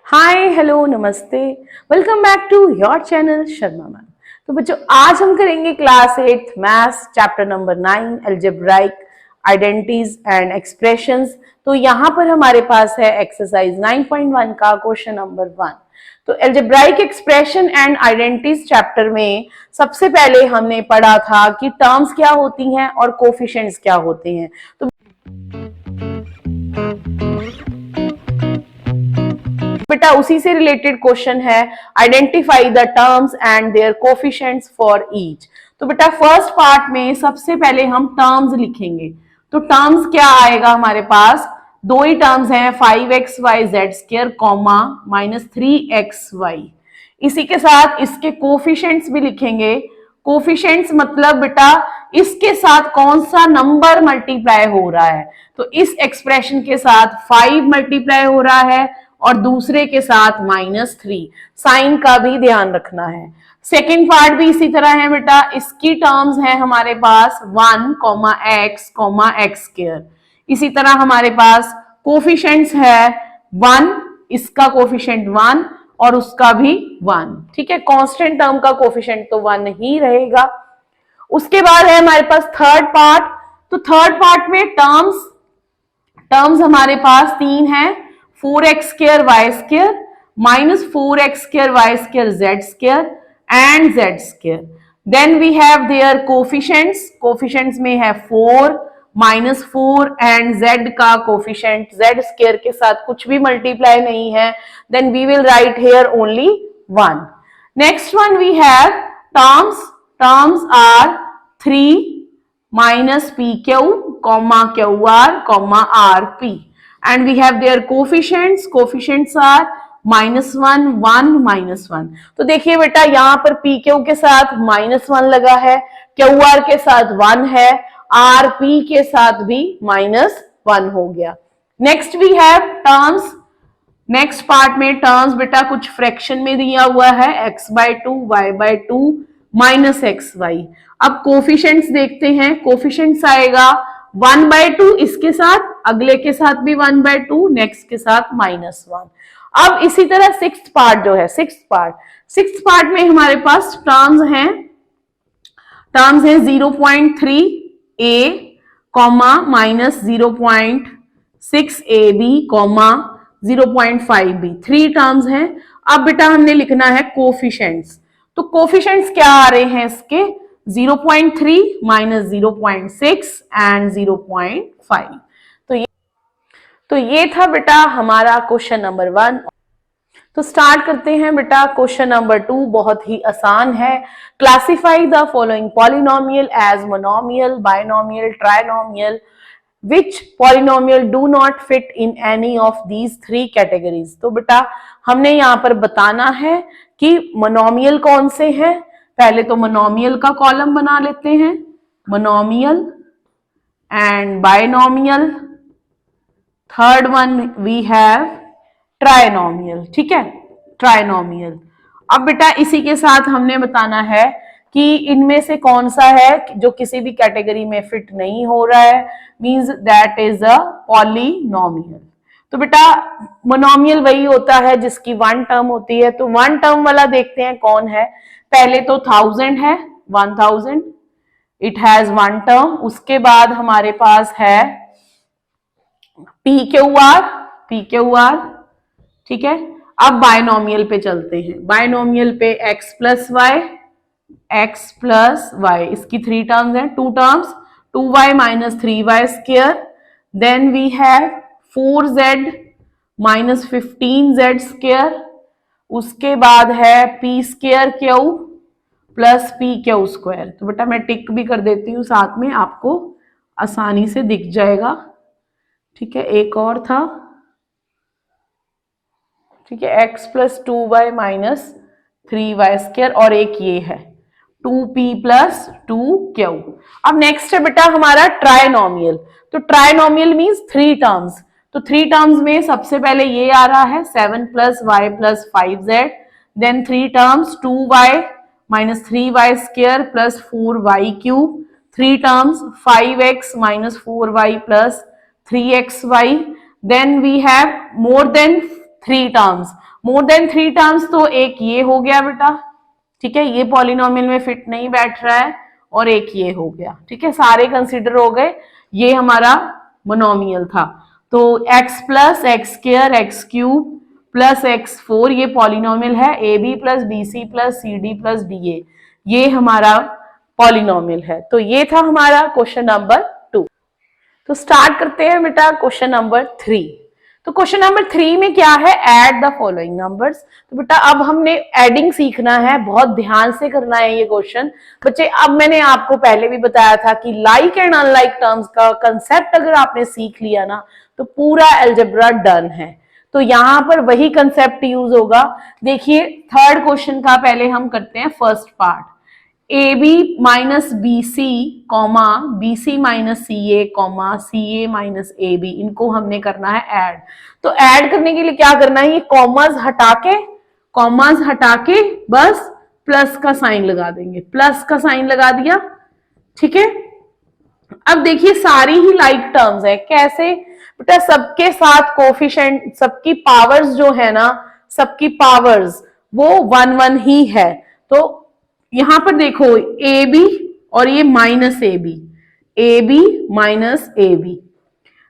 हाय hello नमस्ते, welcome back to your channel Sharma ma'am. तो बच्चों आज हम करेंगे class 8 maths chapter number 9 algebraic identities and expressions. तो यहाँ पर हमारे पास है एक्सरसाइज 9.1 का क्वेश्चन नंबर 1। तो algebraic expression and identities chapter में सबसे पहले हमने पढ़ा था कि टर्म्स क्या होती हैं और कोफिशिएंट्स क्या होते हैं। तो बेटा उसी से रिलेटेड क्वेश्चन है, identify the terms and there coefficients for each. तो बेटा फर्स्ट पार्ट में सबसे पहले हम टर्म्स लिखेंगे। तो टर्म्स क्या आएगा हमारे पास, दो ही टर्म्स हैं 5xy(z²) कॉमा -3xy। इसी के साथ इसके कोफिशिएंट्स भी लिखेंगे। कोफिशिएंट्स मतलब बेटा इसके साथ कौन सा नंबर मल्टीप्लाई हो रहा है। तो इस एक्सप्रेशन के साथ 5 मल्टीप्लाई हो रहा है और दूसरे के साथ -3। साइन का भी ध्यान रखना है। सेकेंड पार्ट भी इसी तरह है बेटा, इसकी टर्म्स है हमारे पास 1, x, इसी तरह हमारे पास कोफिशिएंट्स है 1, इसका कोफिशिएंट 1 और उसका भी 1। ठीक है, कांस्टेंट टर्म का कोफिशिएंट तो 1 ही रहेगा। उसके बाद है हमारे पास थर्ड पार्ट। तो थर्ड पार्ट में टर्म्स हमारे पास 3 है, 4x²y² -4x²y²z² and z²। Then we have their coefficients. Coefficients में है 4, -4 एंड z का कोफिशिएंट z² के साथ कुछ भी मल्टीप्लाई नहीं है। Then we will write here only 1। Next one we have terms are 3 -pq, qr, rp and we have their coefficients are -1, 1, -1। तो देखिए बेटा यहाँ पर pq के साथ -1 लगा है, qr के साथ 1 है, rp के साथ भी -1 हो गया। Next we have terms. Next part में टर्म्स बेटा कुछ फ्रैक्शन में दिया हुआ है, x/2, y/2 -xy। अब कोफिशिएंट्स देखते हैं। कोफिशिएंट्स आएगा 1/2 इसके साथ, अगले के साथ भी 1/2, नेक्स्ट के साथ -1। अब इसी तरह सिक्स्थ पार्ट में हमारे पास टर्म्स हैं 0.3a, -0.6ab, 0.5b। 3 टर्म्स हैं। अब बेटा हमने लिखना है कोफिशिएंट्स। तो कोफिशिएंट्स क्या आ रहे हैं इसके, 0.3 -0.6 एंड 0.5। तो ये था बेटा हमारा क्वेश्चन नंबर 1। तो स्टार्ट करते हैं बेटा क्वेश्चन नंबर 2। बहुत ही आसान है। Classify the following polynomial as monomial, binomial, trinomial, which polynomial do not fit in any of these 3 categories. तो बेटा हमने यहाँ पर बताना है कि मोनोमियल कौन से हैं। पहले तो मोनोमियल का कॉलम बना लेते हैं, monomial and binomial. Third one we have trinomial. ठीक है, ट्राइनोमियल। अब बेटा इसी के साथ हमने बताना है कि इनमें से कौन सा है जो किसी भी कैटेगरी में फिट नहीं हो रहा है, means that is a polynomial. तो बेटा मोनोमियल वही होता है जिसकी 1 टर्म होती है। तो 1 टर्म वाला देखते हैं कौन है। पहले तो 1000 है, 1000, इट हैज 1 टर्म। उसके बाद हमारे पास है PQR। ठीक है, अब बाइनोमियल पे चलते हैं। बाइनोमियल पे x प्लस y, इसकी 3 टर्म्स हैं, 2 terms, 2y -3y²। Then we have 4z -15z²। उसके बाद है p²q प्लस pq²। तो बेटा मैं टिक भी कर देती हूँ साथ में, आपको आसानी से दिख जाएगा। ठीक है, एक और था। ठीक है, x प्लस 2y -3y² और एक ये है 2p प्लस 2q। अब नेक्स्ट है बेटा हमारा ट्राइनोमियल। तो ट्राइनोमियल मीन्स 3 टर्म्स। तो 3 टर्म्स में सबसे पहले ये आ रहा है 7 + y + 5z। देन 3 terms 2y -3y² plus 4y³। 3 terms 5x -4y + 3xy। Then we have more than 3 terms, more than 3 terms तो एक ये हो गया बेटा, ठीक है, ये पॉलिनोमियल में फिट नहीं बैठ रहा है, और एक ये हो गया, ठीक है, सारे कंसिडर हो गए, ये हमारा मोनोमियल था। तो x plus X square X cube plus x4 ये पॉलिनोमियल है, A B plus B C plus C D plus D A, ये हमारा पॉलिनोमियल है। तो ये था हमारा क्वेश्चन नंबर 2। तो स्टार्ट करते हैं बेटा क्वेश्चन नंबर 3। तो क्वेश्चन नंबर 3 में क्या है, ऐड द फॉलोइंग नंबर्स। तो बेटा अब हमने एडिंग सीखना है, बहुत ध्यान से करना है ये क्वेश्चन बच्चे। अब मैंने आपको पहले भी बताया था कि लाइक एंड अनलाइक टर्म्स का कंसेप्ट अगर आपने सीख लिया ना तो पूरा अलजेब्रा डन है। तो यहां पर वही कंसेप्ट यूज होगा। देखिए थर्ड क्वेश्चन का पहले हम करते हैं first part, A B minus B C comma B C minus C A comma C A minus A B, इनको हमने करना है ऐड। तो ऐड करने के लिए क्या करना है, ये कॉमास हटा के बस प्लस का साइन लगा देंगे, प्लस का साइन लगा दिया, ठीक है। अब देखिए सारी ही लाइक टर्म्स है, कैसे बेटा, सबके साथ कोफिशिएंट, सबकी पावर्स जो है ना, सबकी पावर्स वो 1 1 ही है। तो यहां पर देखो ए बी और ये minus A B minus A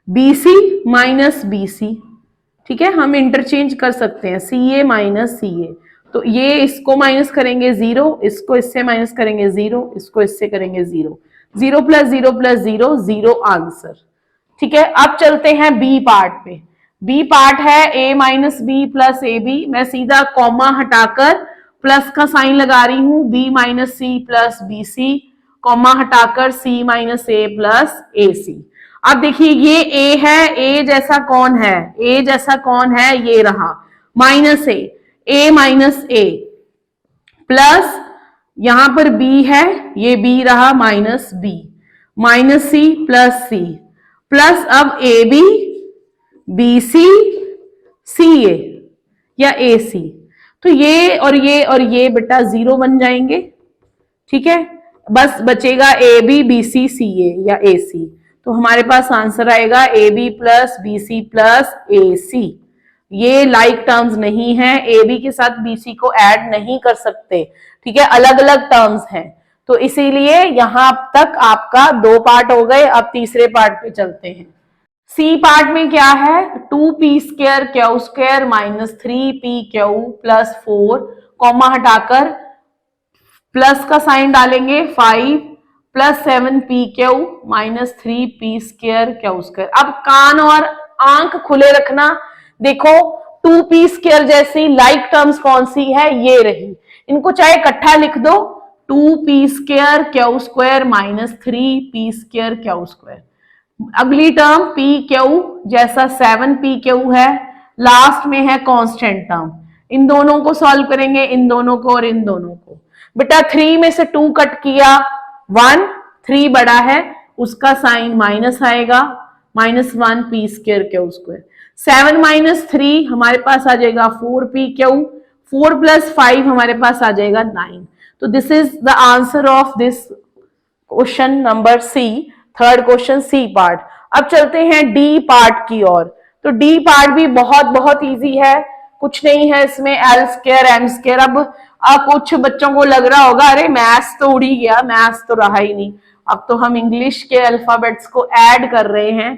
B C minus B C, ठीक है, हम इंटरचेंज कर सकते हैं, सी ए माइनस सी ए। तो ये इसको माइनस करेंगे 0, इसको इससे माइनस करेंगे 0, इसको इससे करेंगे 0, 0 प्लस 0 प्लस 0 0 आंसर, ठीक है। अब चलते हैं बी पार्ट पे। बी पार्ट है A minus B plus A B, मैं सीधा कॉमा हटाकर प्लस का साइन लगा रही हूं, B minus C plus B C, comma हटाकर C minus A plus A सी। अब देखिए ये ए है, ए जैसा कौन है, ए जैसा कौन है, ये रहा minus A minus A, plus यहां पर बी है, ये बी रहा minus B, minus C plus अब ए बी सी सी ए या ए सी। तो ये और ये बेटा 0 बन जाएंगे, ठीक है, बस बचेगा ए बी सी सी ए या ए सी। तो हमारे पास आंसर आएगा A B plus B C plus A C. ये लाइक टर्म्स नहीं है, ए बी के साथ बी सी को ऐड नहीं कर सकते, ठीक है, अलग अलग टर्म्स हैं। तो इसीलिए यहां तक आपका 2 पार्ट हो गए। अब तीसरे पार्ट पे चलते हैं। सी पार्ट में क्या है, 2p square Q square minus 3p Q plus 4, comma हटाकर प्लस का साइन डालेंगे 5 plus 7p Q minus 3p square Q square. अब कान और आंख खुले रखना, देखो 2p स्क्वायर जैसी लाइक टर्म्स कौन सी है, ये रही, इनको चाहे इकट्ठा लिख दो, 2p square Q square minus 3p square Q square. अगली टर्म पी क्यू जैसा 7p क्यू है, लास्ट में है कांस्टेंट टर्म, इन दोनों को सॉल्व करेंगे, इन दोनों को और इन दोनों को। बेटा 3 में से 2 कट किया 1, 3 बड़ा है, उसका साइन माइनस आएगा, minus 1p square Q square. 7 minus 3 हमारे पास आ जाएगा 4p क्यू, 4 प्लस 5 हमारे पास आ जाएगा 9। तो this is the answer of this question number C, third question C part. अब चलते हैं डी पार्ट की ओर। तो डी पार्ट भी बहुत बहुत इजी है, कुछ नहीं है इसमें, एल स्क्वायर एम स्क्वायर। अब कुछ बच्चों को लग रहा होगा अरे मैथ्स तो उड़ ही गया, मैथ्स तो रहा ही नहीं, अब तो हम इंग्लिश के अल्फाबेट्स को ऐड कर रहे हैं।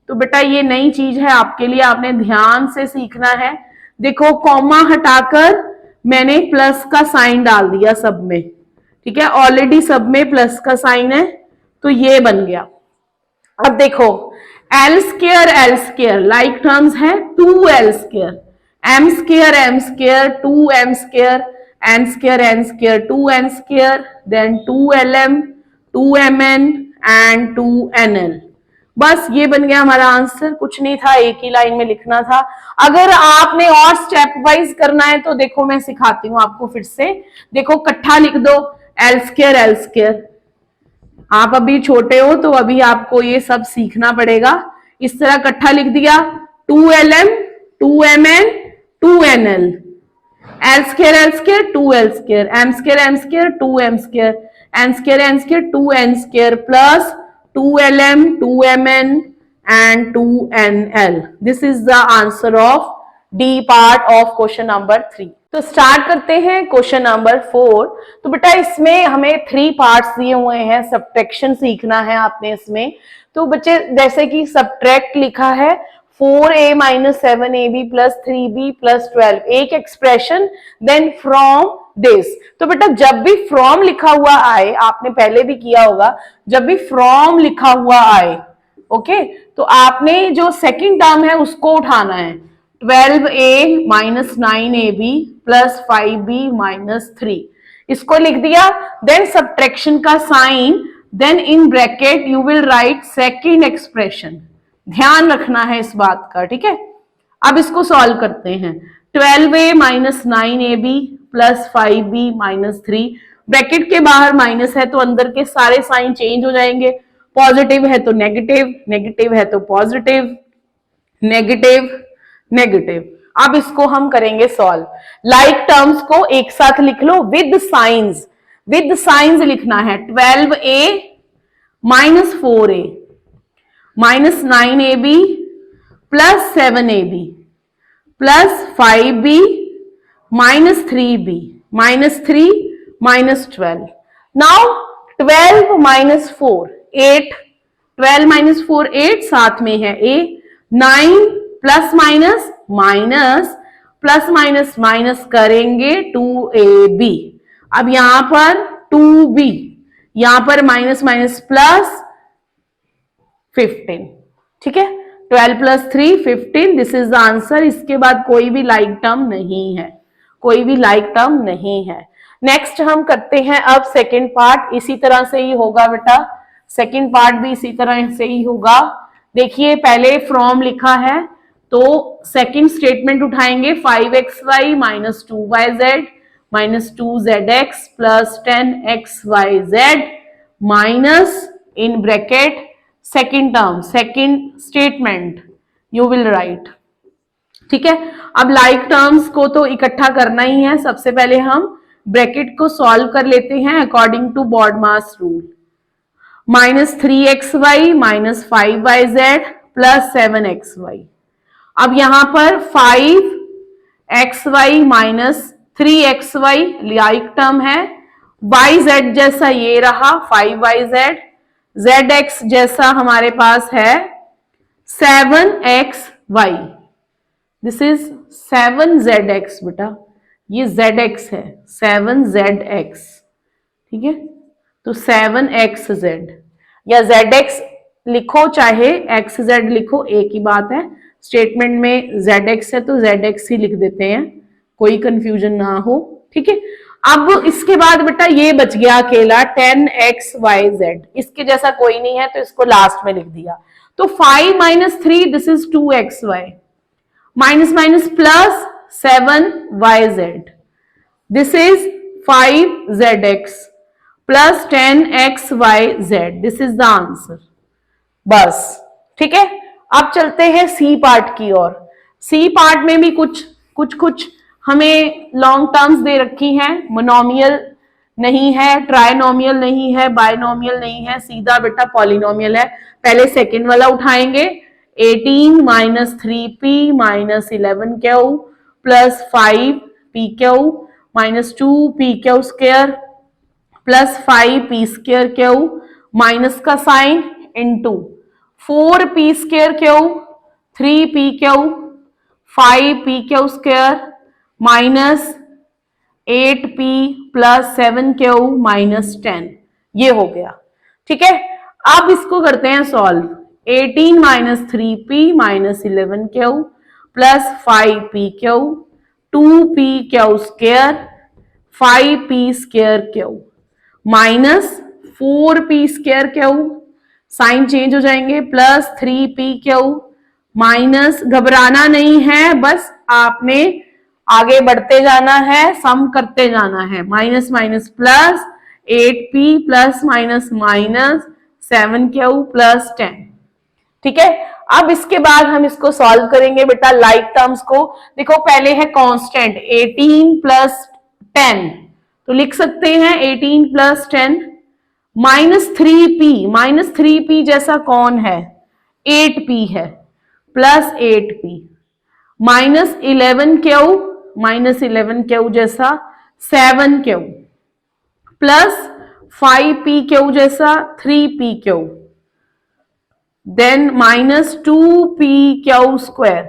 तो बेटा ये नई चीज है आपके लिए, आपने ध्यान से सीखना है। देखो कॉमा हटाकर मैंने प्लस का साइन डाल दिया सब में, ठीक है, ऑलरेडी सब में प्लस का साइन है, तो ये बन गया। अब देखो एल स्क्वायर लाइक टर्म्स है, 2l square, M square 2m square, N square 2n square, then 2lm 2mn and 2nl। बस ये बन गया हमारा आंसर, कुछ नहीं था, एक ही लाइन में लिखना था। अगर आपने और स्टेप वाइज करना है तो देखो मैं सिखाती हूँ आपको फिर से। देखो इकट्ठा लिख दो एल स्क्वायर, आप अभी छोटे हो तो अभी आपको ये सब सीखना पड़ेगा। इस तरह इकट्ठा लिख दिया 2lm 2mn 2nl, L square 2l square, M square 2m square, N square 2n square plus 2lm 2mn and 2nl. This is the answer of D part of question number 3। तो स्टार्ट करते हैं question number 4। तो बेटा इसमें हमें 3 parts दिए हुए हैं, सब्ट्रैक्शन सीखना है आपने इसमें। तो बच्चे जैसे कि सब्ट्रैक्ट लिखा है 4a minus 7ab plus 3b plus 12, एक एक्सप्रेशन, देन फ्रॉम दिस। तो बेटा जब भी फ्रॉम लिखा हुआ आए, आपने पहले भी किया होगा, जब भी फ्रॉम लिखा हुआ आए, ओके, तो आपने जो सेकंड टर्म है उसको उठाना है। 12a minus 9ab plus 5b minus 3, इसको लिख दिया। देन सब्ट्रैक्शन का sign, then in bracket you will write second expression. ध्यान रखना है इस बात का, ठीक है। अब इसको सॉल्व करते हैं। 12a minus 9ab plus 5b minus 3, bracket के बाहर माइनस है तो अंदर के सारे साइन चेंज हो जाएंगे। पॉजिटिव है तो नेगेटिव, नेगेटिव है तो पॉजिटिव, नेगेटिव, नेगेटिव। अब इसको हम करेंगे सॉल्व। लाइक टर्म्स को एक साथ लिख लो विद साइंस, विद साइंस लिखना है। 12a minus 4a minus 9ab plus 7ab plus 5b minus 3b minus 3 minus 12। Now 12 minus 4 8, 12 minus 4 8, साथ में है a, 9 plus minus minus, plus minus minus करेंगे 2ab। अब यहां पर 2b, यहां पर माइनस माइनस प्लस 15, ठीक है। 12 plus 3 15, this is the answer. इसके बाद कोई भी लाइक टर्म नहीं है, कोई भी लाइक टर्म नहीं है। नेक्स्ट हम करते हैं अब सेकेंड पार्ट। इसी तरह से ही होगा बेटा, सेकेंड पार्ट भी इसी तरह से ही होगा। देखिए पहले फ्रॉम लिखा है तो सेकेंड स्टेटमेंट उठाएंगे 5xy minus 2yz minus 2zx plus 10xyz minus in bracket second term, second statement you will right, ठीक है। अब लाइक टर्म्स को तो इकट्ठा करना ही है। सबसे पहले हम ब्रैकेट को सॉल्व कर लेते हैं according to BODMAS rule. Minus 3xy minus 5yz plus 7xy। अब यहां पर 5xy minus 3xy like term है, yz जैसा ये रहा 5yz, zx जैसा हमारे पास है 7xy, दिस इज 7zx बेटा, ये zx है 7zx, ठीक है। तो 7xz या zx लिखो चाहे xz लिखो, एक ही बात है। स्टेटमेंट में zx है तो zx ही लिख देते हैं, कोई कंफ्यूजन ना हो, ठीक है। अब इसके बाद बेटा ये बच गया अकेला 10xyz, इसके जैसा कोई नहीं है तो इसको लास्ट में लिख दिया। तो 5 minus 3, this is 2xy, minus minus plus 7yz, this is 5zx plus 10xyz, this is the answer. बस, ठीक है। अब चलते हैं सी पार्ट की ओर। सी पार्ट में भी कुछ हमें लॉन्ग टर्म्स दे रखी हैं। मोनोमियल नहीं है, ट्राइनोमियल नहीं है, बायनोमियल नहीं है, सीधा बेटा पॉलिनोमियल है। पहले सेकंड वाला उठाएंगे, 18 minus 3p minus 11q plus 5pq minus 2pq square plus 5p square q minus का sign into 4p square q 3pq 5pq square minus 8p plus 7q minus 10, ये हो गया, ठीक है। अब इसको करते हैं solve. 18 minus 3p minus 11q plus 5pq 2pq square 5p square q minus 4p square q, sign change हो जाएंगे, प्लस 3pq माइनस, घबराना नहीं है, बस आपने आगे बढ़ते जाना है, सम करते जाना है। Minus minus plus 8p plus minus minus 7q plus 10, ठीक है। अब इसके बाद हम इसको सॉल्व करेंगे बेटा लाइक टर्म्स को। देखो पहले है कांस्टेंट 18 प्लस 10, तो लिख सकते हैं 18 प्लस 10 माइनस 3p जैसा कौन है, 8p है, प्लस 8p -11 क्यू जैसा 7 क्यू प्लस 5 p क्यू जैसा 3 p Q, then -2 p Q square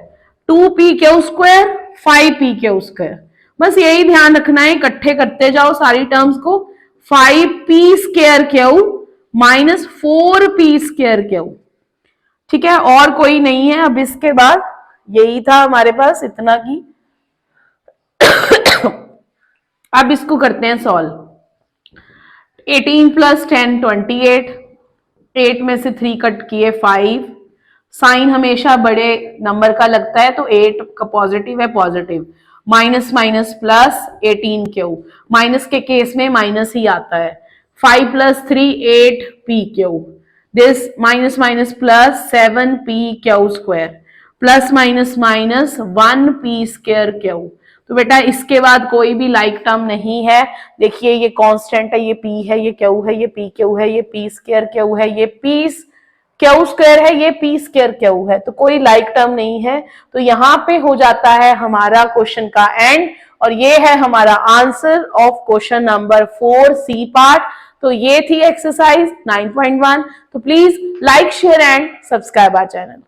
2 p Q square 5 p Q square. बस यही ध्यान रखना है, इकट्ठे करते जाओ सारी टर्म्स को। 5p² -4p²। ठीक है, और कोई नहीं है अब इसके बाद, यही था हमारे पास इतना की। अब इसको करते हैं सॉल्व। 18 + 10 28, 8 में से 3 कट किए 5, साइन हमेशा बड़े नंबर का लगता है तो 8 का पॉजिटिव है, positive, minus minus plus 18 Q, minus के केस में माइनस ही आता है। 5 + 3 8p Q, this minus minus plus 7p Q square plus minus minus 1p² Q. तो बेटा इसके बाद कोई भी लाइक टर्म नहीं है। देखिए ये कांस्टेंट है, ये p है, ये q है, ये p/q है, ये p² q है, ये p/q² है, ये p² q है, तो कोई लाइक टर्म नहीं है। तो यहाँ पे हो जाता है हमारा क्वेश्चन का एंड, और ये है हमारा answer of question number 4 C part. तो ये थी एक्सरसाइज 9.1। तो please like, share and subscribe our channel.